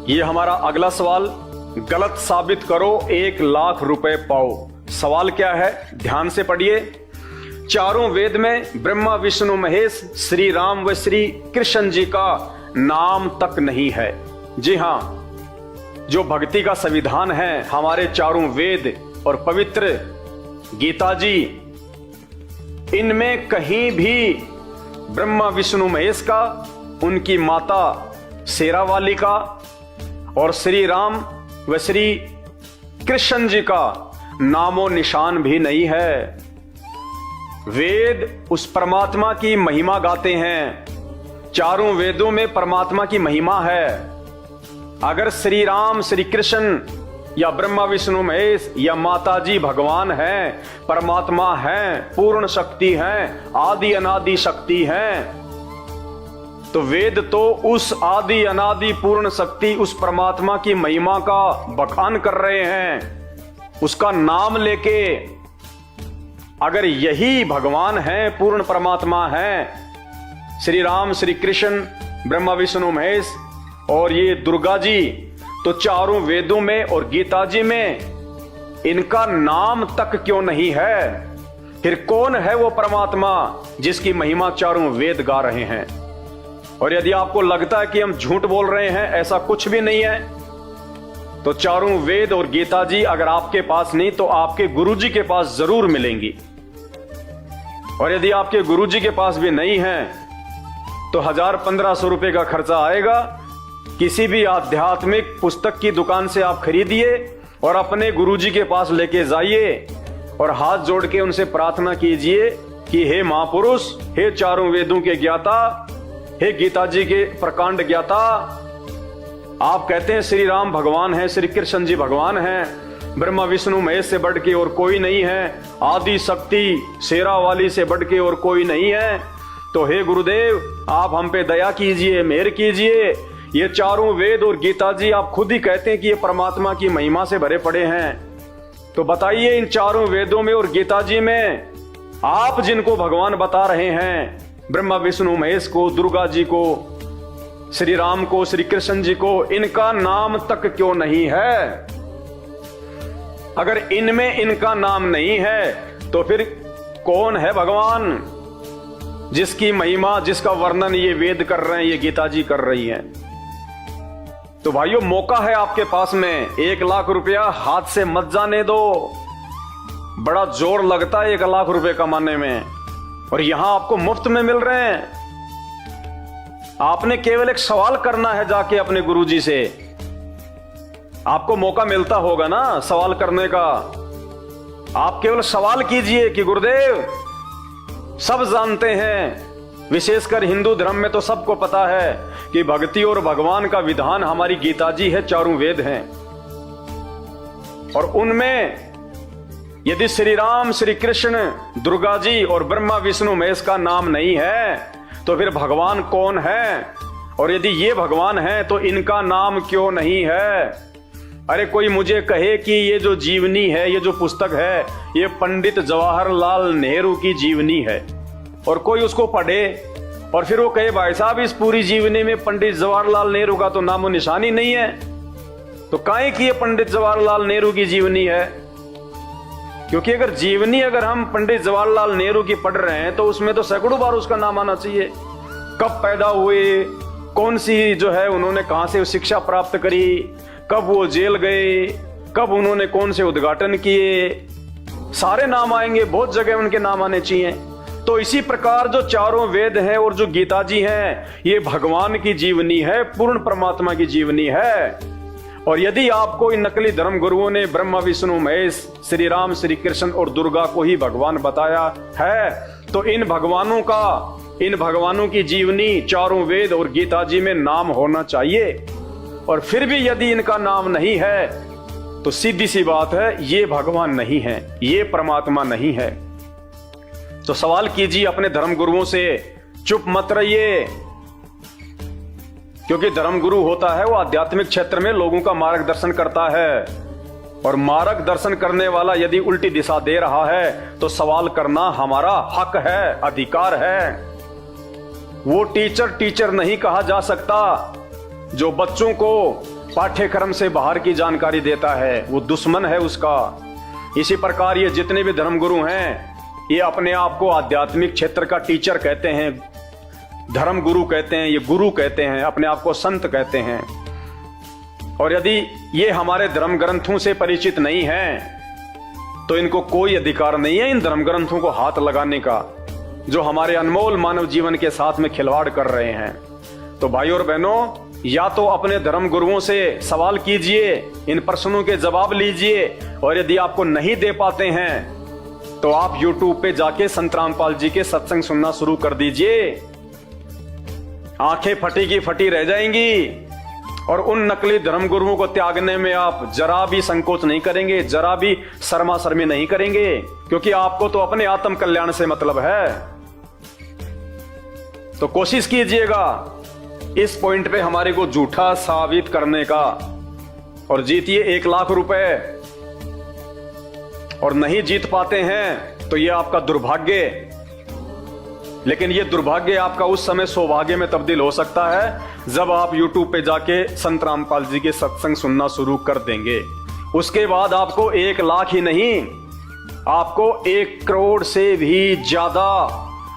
ये हमारा अगला सवाल, गलत साबित करो 1,00,000 रुपए पाओ। सवाल क्या है, ध्यान से पढ़िए। चारों वेद में ब्रह्मा विष्णु महेश श्री राम व श्री कृष्ण जी का नाम तक नहीं है। जी हां, जो भक्ति का संविधान है हमारे चारों वेद और पवित्र गीता जी, इनमें कहीं भी ब्रह्मा विष्णु महेश का, उनकी माता शेरावाली का और श्री राम व श्री कृष्ण जी का नामो निशान भी नहीं है। वेद उस परमात्मा की महिमा गाते हैं, चारों वेदों में परमात्मा की महिमा है। अगर श्री राम श्री कृष्ण या ब्रह्मा विष्णु महेश या माता जी भगवान हैं, परमात्मा हैं, पूर्ण शक्ति हैं, आदि अनादि शक्ति हैं, तो वेद तो उस आदि अनादि पूर्ण शक्ति, उस परमात्मा की महिमा का बखान कर रहे हैं, उसका नाम लेके। अगर यही भगवान है, पूर्ण परमात्मा है, श्री राम श्री कृष्ण ब्रह्मा विष्णु महेश और ये दुर्गा जी, तो चारों वेदों में और गीता जी में इनका नाम तक क्यों नहीं है? फिर कौन है वो परमात्मा जिसकी महिमा चारों वेद गा रहे हैं? और यदि आपको लगता है कि हम झूठ बोल रहे हैं, ऐसा कुछ भी नहीं है, तो चारों वेद और गीता जी अगर आपके पास नहीं तो आपके गुरुजी के पास जरूर मिलेंगी। और यदि आपके गुरुजी के पास भी नहीं है तो 1,000-1,500 रुपए का खर्चा आएगा। किसी भी आध्यात्मिक पुस्तक की दुकान से आप खरीदिए और अपने गुरुजी के पास लेके जाइए और हाथ जोड़ के उनसे प्रार्थना कीजिए कि हे महापुरुष, हे चारों वेदों के ज्ञाता, हे गीता जी के प्रकांड ज्ञाता, आप कहते हैं श्री राम भगवान है, श्री कृष्ण जी भगवान हैं, ब्रह्मा विष्णु महेश से बढ़ के और कोई नहीं है, आदि शक्ति शेरावाली से बढ़ के और कोई नहीं है, तो हे गुरुदेव आप हम पे दया कीजिए, मेहर कीजिए। ये चारों वेद और गीता जी आप खुद ही कहते हैं कि ये परमात्मा की महिमा से भरे पड़े हैं, तो बताइए इन चारों वेदों में और गीता जी में आप जिनको भगवान बता रहे हैं, ब्रह्मा विष्णु महेश को, दुर्गा जी को, श्री राम को, श्री कृष्ण जी को, इनका नाम तक क्यों नहीं है? अगर इनमें इनका नाम नहीं है तो फिर कौन है भगवान जिसकी महिमा, जिसका वर्णन ये वेद कर रहे हैं, ये गीता जी कर रही हैं? तो भाइयों, मौका है आपके पास में, 1,00,000 रुपया हाथ से मत जाने दो। बड़ा जोर लगता है 1,00,000 रुपए कमाने में, और यहां आपको मुफ्त में मिल रहे हैं। आपने केवल एक सवाल करना है जाके अपने गुरुजी से। आपको मौका मिलता होगा ना सवाल करने का, आप केवल सवाल कीजिए कि गुरुदेव, सब जानते हैं, विशेषकर हिंदू धर्म में तो सबको पता है कि भक्ति और भगवान का विधान हमारी गीता जी है, चारों वेद हैं, और उनमें यदि श्री राम श्री कृष्ण दुर्गा जी और ब्रह्मा विष्णु महेश का नाम नहीं है तो फिर भगवान कौन है? और यदि ये भगवान है तो इनका नाम क्यों नहीं है? अरे कोई मुझे कहे कि ये जो जीवनी है, ये जो पुस्तक है, ये पंडित जवाहरलाल नेहरू की जीवनी है, और कोई उसको पढ़े और फिर वो कहे भाई साहब इस पूरी जीवनी में पंडित जवाहरलाल नेहरू का तो नामो निशान ही नहीं है, तो काहे कि ये पंडित जवाहरलाल नेहरू की जीवनी है? क्योंकि अगर जीवनी अगर हम पंडित जवाहरलाल नेहरू की पढ़ रहे हैं तो उसमें तो सैकड़ों बार उसका नाम आना चाहिए। कब पैदा हुए, कौन सी जो है उन्होंने कहां से शिक्षा प्राप्त करी, कब वो जेल गए, कब उन्होंने कौन से उद्घाटन किए, सारे नाम आएंगे, बहुत जगह उनके नाम आने चाहिए। तो इसी प्रकार जो चारों वेद हैं और जो गीता जी हैं, ये भगवान की जीवनी है, पूर्ण परमात्मा की जीवनी है। और यदि आपको इन नकली धर्म गुरुओं ने ब्रह्मा विष्णु महेश, श्री राम श्री कृष्ण और दुर्गा को ही भगवान बताया है, तो इन भगवानों की जीवनी चारों वेद और गीता जी में नाम होना चाहिए। और फिर भी यदि इनका नाम नहीं है तो सीधी सी बात है, ये भगवान नहीं है, ये परमात्मा नहीं है। तो सवाल कीजिए अपने धर्म गुरुओं से, चुप मत रहिए, क्योंकि धर्म गुरु होता है वो आध्यात्मिक क्षेत्र में लोगों का मार्गदर्शन करता है, और मार्गदर्शन करने वाला यदि उल्टी दिशा दे रहा है तो सवाल करना हमारा हक है, अधिकार है। वो टीचर नहीं कहा जा सकता जो बच्चों को पाठ्यक्रम से बाहर की जानकारी देता है, वो दुश्मन है उसका। इसी प्रकार ये जितने भी धर्मगुरु हैं, ये अपने आप को आध्यात्मिक क्षेत्र का टीचर कहते हैं, धर्म गुरु कहते हैं, ये गुरु कहते हैं, अपने आप को संत कहते हैं। और यदि ये हमारे धर्म ग्रंथों से परिचित नहीं हैं, तो इनको कोई अधिकार नहीं है इन धर्म ग्रंथों को हाथ लगाने का, जो हमारे अनमोल मानव जीवन के साथ में खिलवाड़ कर रहे हैं। तो भाई और बहनों, या तो अपने धर्म गुरुओं से सवाल कीजिए, इन प्रश्नों के जवाब लीजिए, और यदि आपको नहीं दे पाते हैं तो आप YouTube पे जाके संत रामपाल जी के सत्संग सुनना शुरू कर दीजिए। आंखें फटी की फटी रह जाएंगी, और उन नकली धर्म गुरुओं को त्यागने में आप जरा भी संकोच नहीं करेंगे, जरा भी शर्मा शर्मी नहीं करेंगे, क्योंकि आपको तो अपने आत्म कल्याण से मतलब है। तो कोशिश कीजिएगा इस पॉइंट पे हमारे को झूठा साबित करने का, और जीतिए 1 लाख रुपए। और नहीं जीत पाते हैं तो ये आपका दुर्भाग्य, लेकिन ये दुर्भाग्य आपका उस समय सौभाग्य में तब्दील हो सकता है जब आप YouTube पे जाके संत रामपाल जी के सत्संग सुनना शुरू कर देंगे। उसके बाद आपको 1 लाख ही नहीं, आपको 1 करोड़ से भी ज्यादा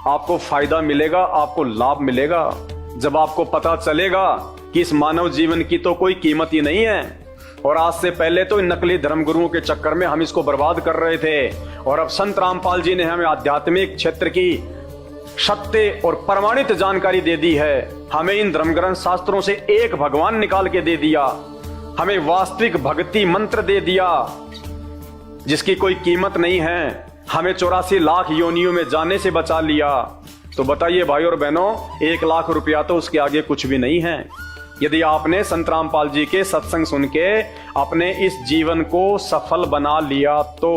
आपको फायदा मिलेगा, आपको लाभ मिलेगा, जब आपको पता चलेगा कि इस मानव जीवन की तो कोई कीमत ही नहीं है। और आज से पहले तो इन नकली धर्मगुरुओं के चक्कर में हम इसको बर्बाद कर रहे थे, और अब संत रामपाल जी ने हमें आध्यात्मिक क्षेत्र की सत्य और प्रमाणित जानकारी दे दी है। हमें इन धर्मग्रंथ शास्त्रों से एक भगवान निकाल के दे दिया, हमें वास्तविक भक्ति मंत्र दे दिया जिसकी कोई कीमत नहीं है, हमें 84 लाख योनियों में जाने से बचा लिया। तो बताइए भाई और बहनों, 1 लाख रुपया तो उसके आगे कुछ भी नहीं है। यदि आपने संत रामपाल जी के सत्संग सुन के अपने इस जीवन को सफल बना लिया तो